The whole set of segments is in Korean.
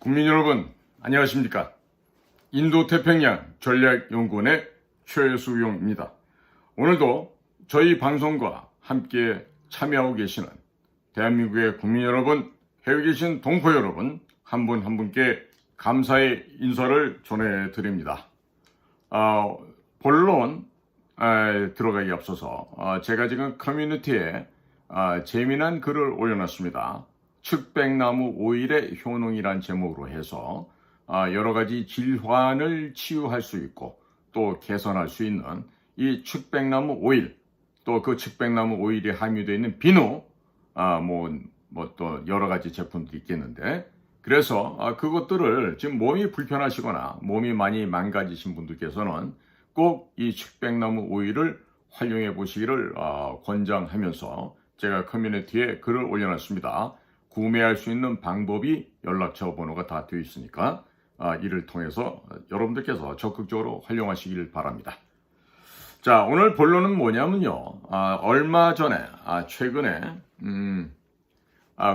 국민 여러분, 안녕하십니까? 인도태평양 전략연구원의 최수용입니다. 오늘도 저희 방송과 함께 참여하고 계시는 대한민국의 국민 여러분, 해외에 계신 동포 여러분, 한 분 한 분께 감사의 인사를 전해드립니다. 본론 들어가기 앞서서 제가 지금 커뮤니티에 재미난 글을 올려놨습니다. 측백나무 오일의 효능이란 제목으로 해서 여러 가지 질환을 치유할 수 있고 또 개선할 수 있는 이 측백나무 오일, 또 그 측백나무 오일이 함유되어 있는 비누, 또 여러 가지 제품들이 있겠는데, 그래서 그것들을 지금 몸이 불편하시거나 몸이 많이 망가지신 분들께서는 꼭 이 측백나무 오일을 활용해 보시기를 권장하면서 제가 커뮤니티에 글을 올려놨습니다. 구매할 수 있는 방법이 연락처 번호가 다 되어 있으니까 이를 통해서 여러분들께서 적극적으로 활용하시길 바랍니다. 자, 오늘 본론은 뭐냐면요. 얼마 전에 최근에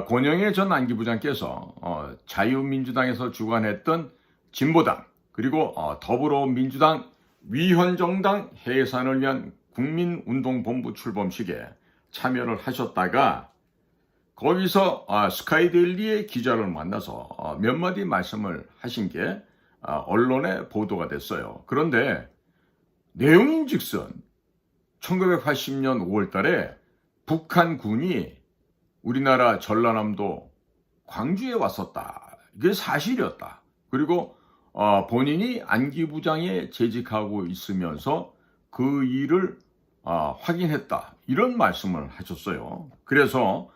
권영애 전 안기부장께서 자유민주당에서 주관했던 진보당 그리고 더불어민주당 위헌정당 해산을 위한 국민운동본부 출범식에 참여를 하셨다가 거기서 스카이데일리의 기자를 만나서 몇 마디 말씀을 하신 게 언론에 보도가 됐어요. 그런데 내용인즉슨 1980년 5월 달에 북한군이 우리나라 전라남도 광주에 왔었다. 이게 사실이었다. 그리고 본인이 안기부장에 재직하고 있으면서 그 일을 확인했다. 이런 말씀을 하셨어요. 그래서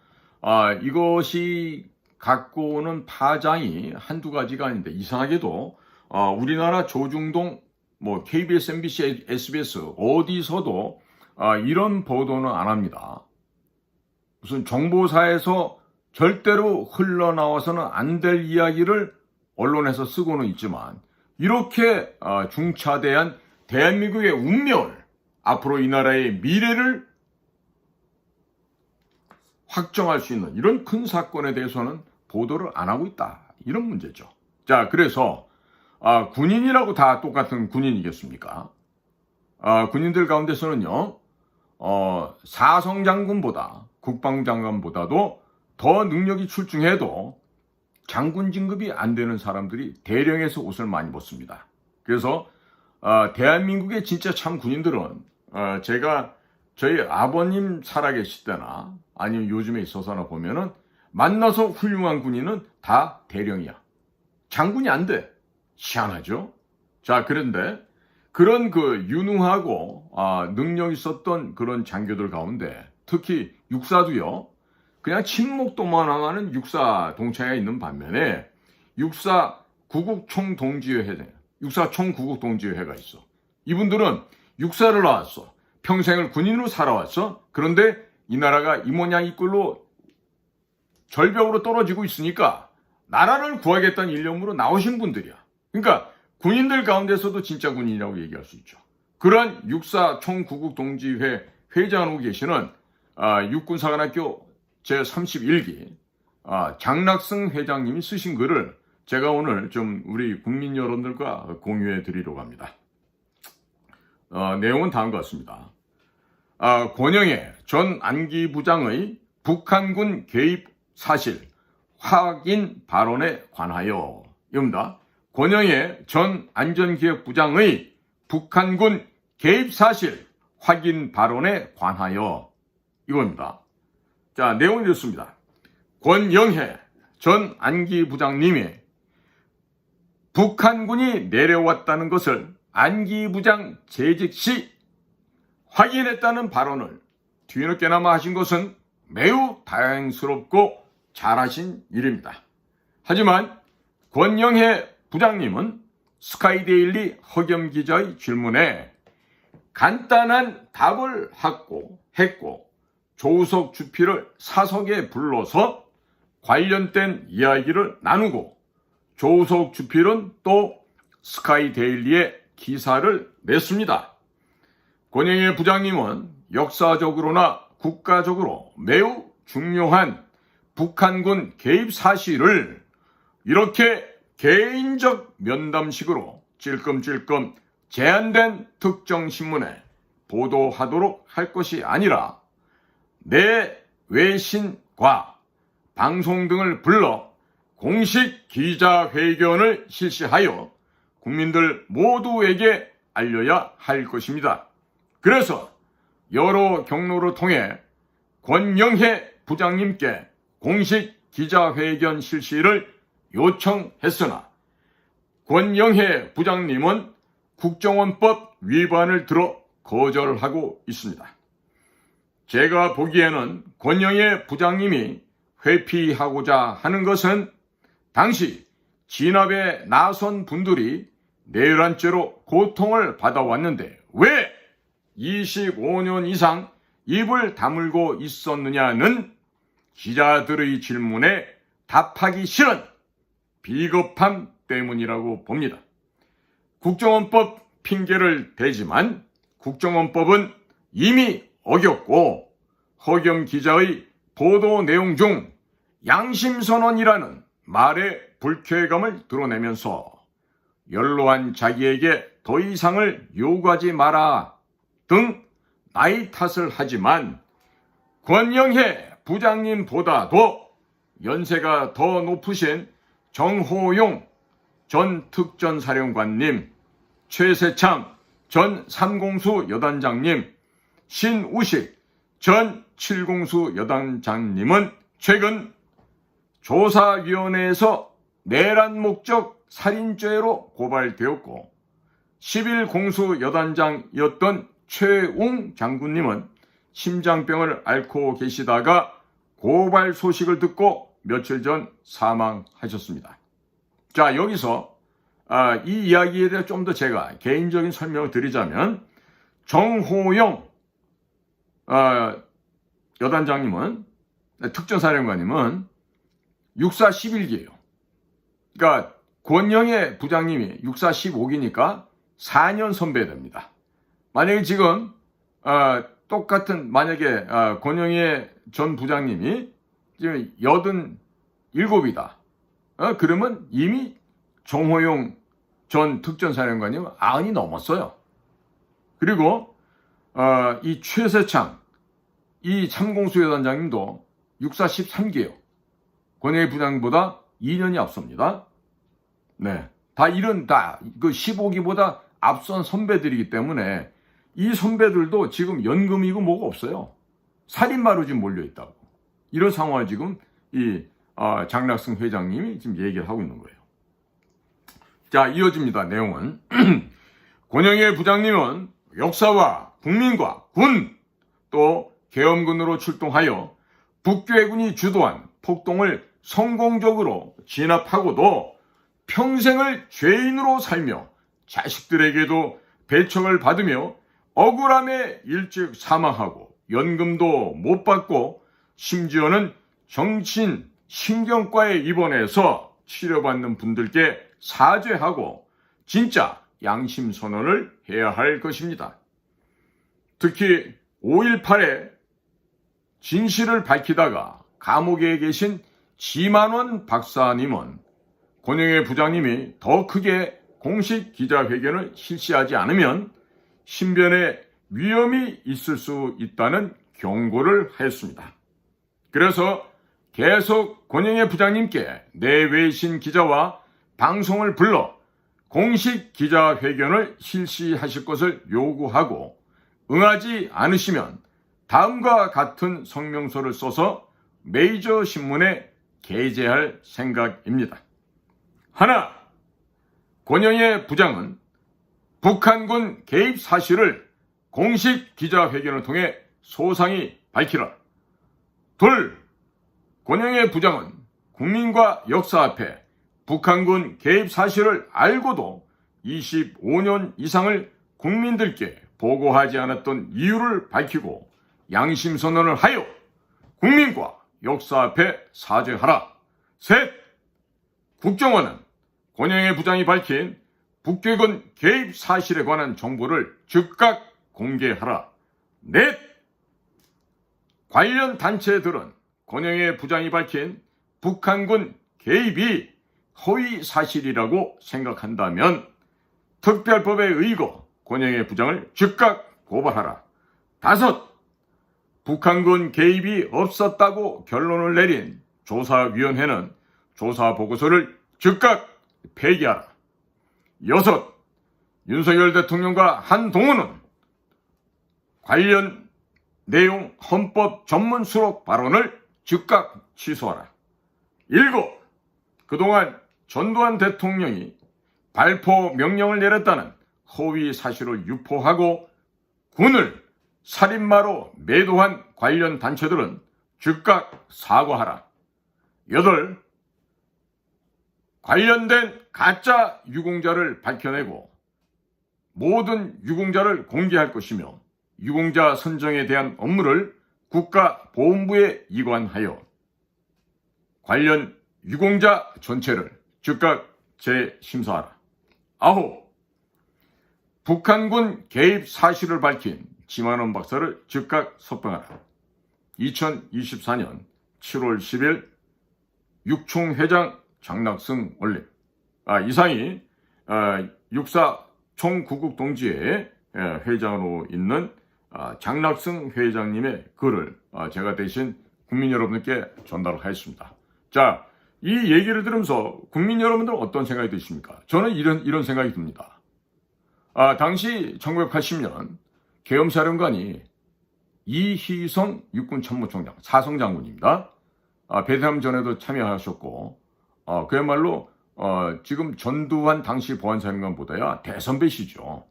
이것이 갖고 오는 파장이 한두 가지가 아닌데, 이상하게도 우리나라 조중동 KBS, MBC, SBS 어디서도 이런 보도는 안 합니다. 무슨 정보사에서 절대로 흘러나와서는 안 될 이야기를 언론에서 쓰고는 있지만, 이렇게 중차대한 대한민국의 운명을, 앞으로 이 나라의 미래를 확정할 수 있는 이런 큰 사건에 대해서는 보도를 안 하고 있다. 이런 문제죠. 자, 그래서 군인이라고 다 똑같은 군인이겠습니까? 군인들 가운데서는요, 사성장군보다, 국방장관보다도 더 능력이 출중해도 장군 진급이 안 되는 사람들이 대령에서 옷을 많이 벗습니다. 그래서 대한민국의 진짜 참 군인들은 제가 저희 아버님 살아계실 때나 아니면 요즘에 있어서나 보면은 만나서 훌륭한 군인은 다 대령이야. 장군이 안 돼. 희한하죠? 자, 그런데 그런 유능하고 능력 있었던 그런 장교들 가운데 특히 육사도요, 그냥 친목도만 하는 육사 동창회가 있는 반면에 육사 구국총동지회가 있어. 이분들은 육사를 나왔어. 평생을 군인으로 살아왔어. 그런데 이 나라가 이 모양 이 꼴로 절벽으로 떨어지고 있으니까 나라를 구하겠다는 일념으로 나오신 분들이야. 그러니까 군인들 가운데서도 진짜 군인이라고 얘기할 수 있죠. 그런 육사 총구국동지회 회장으로 계시는 육군사관학교 제31기 장락승 회장님이 쓰신 글을 제가 오늘 좀 우리 국민 여러분들과 공유해 드리려고 합니다. 내용은 다음과 같습니다. 권영애 전 안기부장의 북한군 개입 사실 확인 발언에 관하여, 이겁니다. 권영애 전 안전기획부장의 북한군 개입 사실 확인 발언에 관하여, 이겁니다. 자, 내용이 이렇습니다. 권영애 전 안기부장님이 북한군이 내려왔다는 것을 안기부장 재직 시 확인했다는 발언을 뒤늦게나마 하신 것은 매우 다행스럽고 잘하신 일입니다. 하지만 권영애 부장님은 스카이데일리 허겸 기자의 질문에 간단한 답을 했고 조우석 주필을 사석에 불러서 관련된 이야기를 나누고, 조우석 주필은 또 스카이데일리에 기사를 냈습니다. 권영애 부장님은 역사적으로나 국가적으로 매우 중요한 북한군 개입 사실을 이렇게 개인적 면담식으로 찔끔찔끔 제한된 특정 신문에 보도하도록 할 것이 아니라 내 외신과 방송 등을 불러 공식 기자회견을 실시하여 국민들 모두에게 알려야 할 것입니다. 그래서 여러 경로를 통해 권영해 부장님께 공식 기자회견 실시를 요청했으나 권영해 부장님은 국정원법 위반을 들어 거절하고 있습니다. 제가 보기에는 권영해 부장님이 회피하고자 하는 것은 당시 진압에 나선 분들이 내란죄로 고통을 받아왔는데 왜 25년 이상 입을 다물고 있었느냐는 기자들의 질문에 답하기 싫은 비겁함 때문이라고 봅니다. 국정원법 핑계를 대지만 국정원법은 이미 어겼고 허경 기자의 보도 내용 중 양심선언이라는 말의 불쾌감을 드러내면서 연로한 자기에게 더 이상을 요구하지 마라 등 나이 탓을 하지만 권영해 부장님보다도 연세가 더 높으신 정호용 전 특전사령관님, 최세창 전 삼공수 여단장님, 신우식 전 칠공수 여단장님은 최근 조사위원회에서 내란 목적 살인죄로 고발되었고 11공수 여단장이었던 최웅 장군님은 심장병을 앓고 계시다가 고발 소식을 듣고 며칠 전 사망하셨습니다. 자, 여기서 이 이야기에 대해 좀 더 제가 개인적인 설명을 드리자면 정호영 여단장님은 특전사령관님은 육사 11기예요. 그러니까 권영해 부장님이 육사 15기니까 4년 선배됩니다. 만약에 지금 똑같은 만약에 권영해 전 부장님이 지금 87이다. 그러면 이미 정호용 전 특전사령관님은 90이 넘었어요. 그리고 이 최세창 이 참공수여단장님도 육사 13기예요. 권영해 부장보다 2년이 앞섭니다. 네, 다 그 15기보다 앞선 선배들이기 때문에 이 선배들도 지금 연금이고 뭐가 없어요. 살인마로 지금 몰려있다고. 이런 상황을 지금 이 장락승 회장님이 지금 얘기를 하고 있는 거예요. 자, 이어집니다. 내용은 권영해 부장님은 역사와 국민과 군 또 계엄군으로 출동하여 북괴군이 주도한 폭동을 성공적으로 진압하고도 평생을 죄인으로 살며 자식들에게도 배척을 받으며 억울함에 일찍 사망하고 연금도 못 받고 심지어는 정신신경과에 입원해서 치료받는 분들께 사죄하고 진짜 양심선언을 해야 할 것입니다. 특히 5.18에 진실을 밝히다가 감옥에 계신 지만원 박사님은 권영해 부장님이 더 크게 공식 기자회견을 실시하지 않으면 신변에 위험이 있을 수 있다는 경고를 하였습니다. 그래서 계속 권영해 부장님께 내외신 기자와 방송을 불러 공식 기자회견을 실시하실 것을 요구하고 응하지 않으시면 다음과 같은 성명서를 써서 메이저 신문에 게재할 생각입니다. 하나, 권영해 부장은 북한군 개입 사실을 공식 기자회견을 통해 소상히 밝히라. 둘, 권영해 부장은 국민과 역사 앞에 북한군 개입 사실을 알고도 25년 이상을 국민들께 보고하지 않았던 이유를 밝히고 양심선언을 하여 국민과 역사 앞에 사죄하라. 셋, 국정원은 권영해 부장이 밝힌 북괴군 개입 사실에 관한 정보를 즉각 공개하라. 넷, 관련 단체들은 권영해 부장이 밝힌 북한군 개입이 허위 사실이라고 생각한다면 특별법에 의거 권영의 부장을 즉각 고발하라. 5. 북한군 개입이 없었다고 결론을 내린 조사위원회는 조사 보고서를 즉각 폐기하라. 6. 윤석열 대통령과 한동훈은 관련 내용 헌법 전문 수록 발언을 즉각 취소하라. 7. 그동안 전두환 대통령이 발포 명령을 내렸다는 허위 사실을 유포하고 군을 살인마로 매도한 관련 단체들은 즉각 사과하라. 8. 관련된 가짜 유공자를 밝혀내고 모든 유공자를 공개할 것이며 유공자 선정에 대한 업무를 국가보훈부에 이관하여 관련 유공자 전체를 즉각 재심사하라. 9. 북한군 개입 사실을 밝힌 지만원 박사를 즉각 석방하라. 2024년 7월 10일 육총회장 장낙승 올림. 이상이 육사 총구국 동지회 회장으로 있는 장낙승 회장님의 글을 제가 대신 국민 여러분께 전달하였습니다. 자, 이 얘기를 들으면서 국민 여러분들 어떤 생각이 드십니까? 저는 이런 생각이 듭니다. 당시 1980년 계엄사령관이 이희성 육군참모총장, 사성장군입니다. 베트남전에도 참여하셨고, 그야말로 지금 전두환 당시 보안사령관보다야 대선배시죠.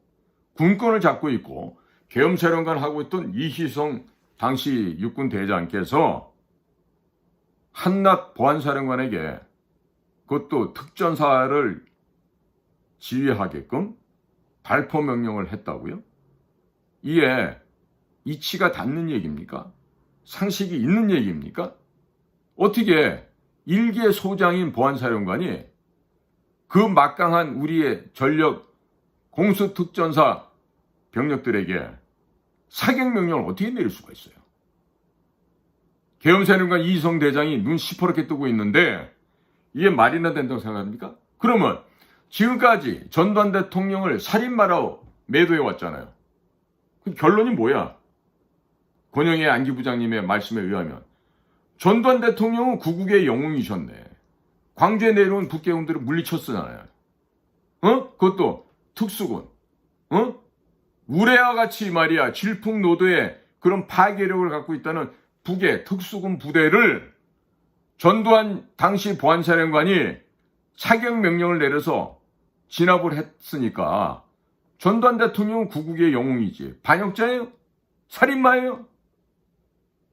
군권을 잡고 있고 계엄사령관 하고 있던 이희성 당시 육군대장께서 한낱 보안사령관에게 그것도 특전사를 지휘하게끔 발포 명령을 했다고요? 이게 이치가 닿는 얘기입니까? 상식이 있는 얘기입니까? 어떻게 일개 소장인 보안사령관이 그 막강한 우리의 전력 공수특전사 병력들에게 사격 명령을 어떻게 내릴 수가 있어요? 계엄사령관 이희성 대장이 눈 시퍼렇게 뜨고 있는데 이게 말이나 된다고 생각합니까? 그러면 지금까지 전두환 대통령을 살인마로 매도해 왔잖아요. 그 결론이 뭐야? 권영의 안기부장님의 말씀에 의하면 전두환 대통령은 구국의 영웅이셨네. 광주에 내려온 북계군들을 물리쳤잖아요. 그것도 특수군. 우레와 같이 말이야 질풍노도의 그런 파괴력을 갖고 있다는 북의 특수군 부대를 전두환 당시 보안사령관이 사격 명령을 내려서 진압을 했으니까 전두환 대통령은 구국의 영웅이지. 반역자예요? 살인마예요?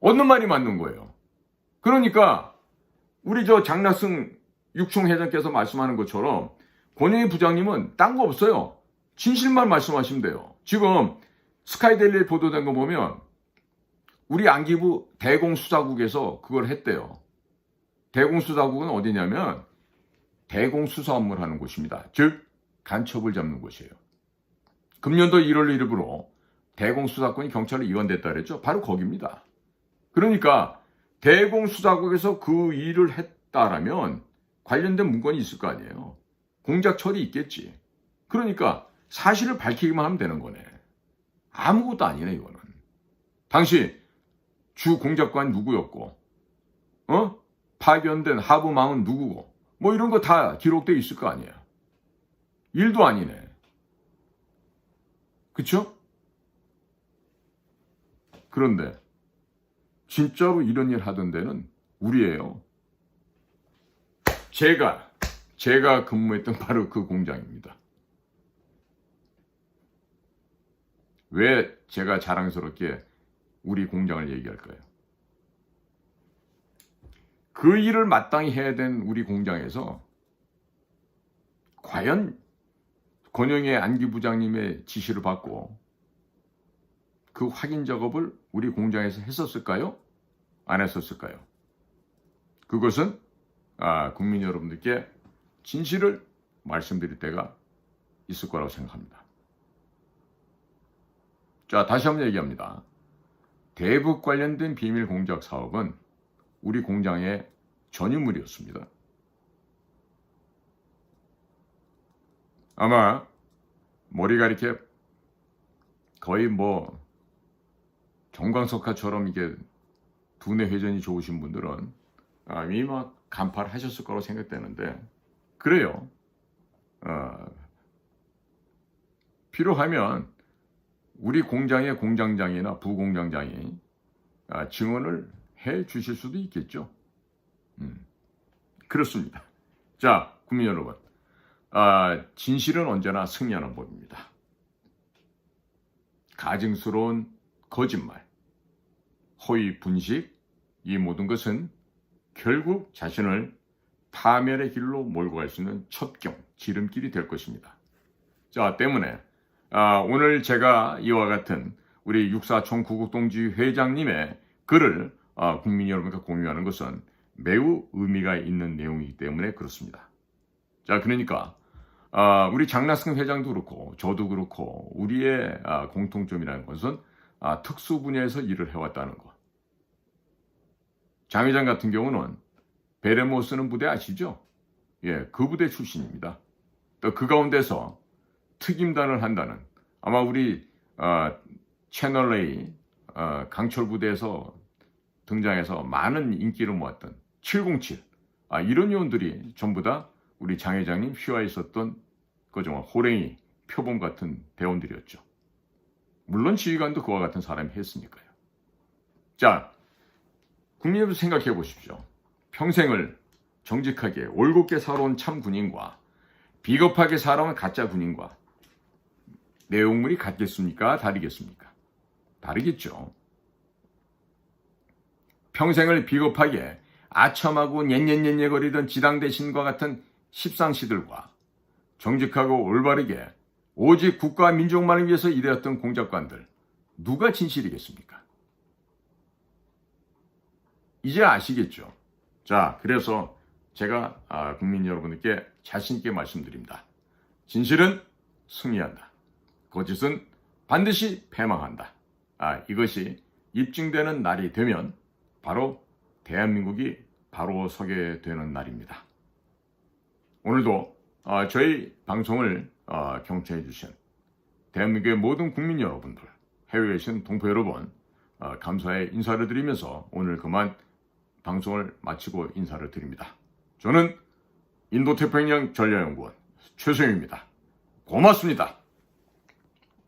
어느 말이 맞는 거예요? 그러니까 우리 장낙승 육총회장께서 말씀하는 것처럼 권영희 부장님은 딴 거 없어요. 진실만 말씀하시면 돼요. 지금 스카이데일리에 보도된 거 보면 우리 안기부 대공수사국에서 그걸 했대요. 대공수사국은 어디냐면 대공수사 업무를 하는 곳입니다. 즉 간첩을 잡는 곳이에요. 금년도 1월 1일부로 대공수사권이 경찰로 이관됐다 그랬죠. 바로 거기입니다. 그러니까 대공수사국에서 그 일을 했다라면 관련된 문건이 있을 거 아니에요. 공작철이 있겠지. 그러니까 사실을 밝히기만 하면 되는 거네. 아무것도 아니네 이거는. 당시 주 공작관 누구였고 파견된 하부망은 누구고 뭐 이런 거 다 기록돼 있을 거 아니야. 일도 아니네. 그쵸? 그런데 진짜로 이런 일 하던 데는 우리예요. 제가 근무했던 바로 그 공장입니다. 왜 제가 자랑스럽게 우리 공장을 얘기할까요? 그 일을 마땅히 해야 된 우리 공장에서 과연 권영의 안기부장님의 지시를 받고 그 확인 작업을 우리 공장에서 했었을까요? 안 했었을까요? 그것은 국민 여러분들께 진실을 말씀드릴 때가 있을 거라고 생각합니다. 자, 다시 한번 얘기합니다. 대북 관련된 비밀 공작 사업은 우리 공장의 전유물이었습니다. 아마 머리가 이렇게 거의 뭐 정광석화처럼 이게 두뇌 회전이 좋으신 분들은 이미 막 간파하셨을 거라고 생각되는데, 그래요. 필요하면 우리 공장의 공장장이나 부공장장이 증언을 해 주실 수도 있겠죠. 그렇습니다. 자, 국민 여러분, 진실은 언제나 승리하는 법입니다. 가증스러운 거짓말, 허위 분식, 이 모든 것은 결국 자신을 파멸의 길로 몰고 갈 수 있는 첩경, 지름길이 될 것입니다. 자, 때문에 오늘 제가 이와 같은 우리 육사총 구국동지 회장님의 글을 국민 여러분과 공유하는 것은 매우 의미가 있는 내용이기 때문에 그렇습니다. 자, 그러니까 우리 장나승 회장도 그렇고 저도 그렇고 우리의 공통점이라는 것은 특수 분야에서 일을 해왔다는 것. 장 회장 같은 경우는 베레모스는 부대 아시죠? 예, 그 부대 출신입니다. 또 그 가운데서 특임단을 한다는, 아마 우리 채널 A 강철 부대에서 등장해서 많은 인기를 모았던 707, 이런 요원들이 전부 다 우리 장 회장님 휘하에 있었던 그 정말 호랭이 표범 같은 대원들이었죠. 물론 지휘관도 그와 같은 사람이 했으니까요. 자, 국민 여러분 생각해 보십시오. 평생을 정직하게 올곧게 살아온 참 군인과 비겁하게 살아온 가짜 군인과 내용물이 같겠습니까? 다르겠습니까? 다르겠죠. 평생을 비겁하게 아첨하고 녜녜녜녜 거리던 지당대신과 같은 십상시들과 정직하고 올바르게 오직 국가와 민족만을 위해서 일해왔던 공작관들, 누가 진실이겠습니까? 이제 아시겠죠? 자, 그래서 제가 국민 여러분께 자신있게 말씀드립니다. 진실은 승리한다. 거짓은 반드시 패망한다. 이것이 입증되는 날이 되면 바로 대한민국이 바로 서게 되는 날입니다. 오늘도 저희 방송을 경청해 주신 대한민국의 모든 국민 여러분들, 해외에 계신 동포 여러분, 감사의 인사를 드리면서 오늘 그만 방송을 마치고 인사를 드립니다. 저는 인도태평양 전략연구원 최소영입니다. 고맙습니다.